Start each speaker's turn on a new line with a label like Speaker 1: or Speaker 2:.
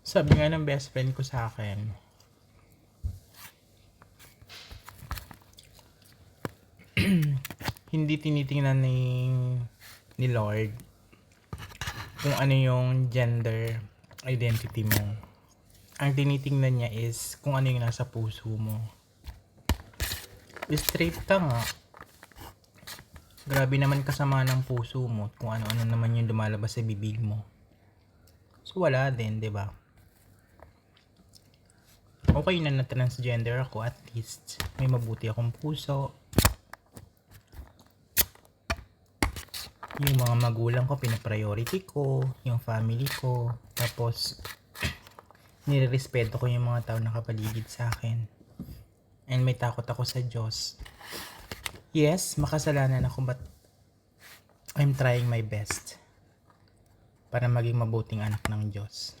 Speaker 1: Sabi nga ng best friend ko sa akin, hindi tinitingnan ni Lord kung ano yung gender identity mo. Ang tinitingnan niya is kung ano yung nasa puso mo. Straight ka nga. Grabe naman kasama ng puso mo kung ano-ano naman yung lumalabas sa bibig mo. So wala din, 'di ba? Okay na transgender ako, at least may mabuti akong puso. Yung mga magulang ko pinapriority ko, yung family ko, tapos nirerespeto ko yung mga tao na nakapaligid sa akin. And may takot ako sa Diyos. Yes, makasalanan ako, but I'm trying my best para maging mabuting anak ng Diyos.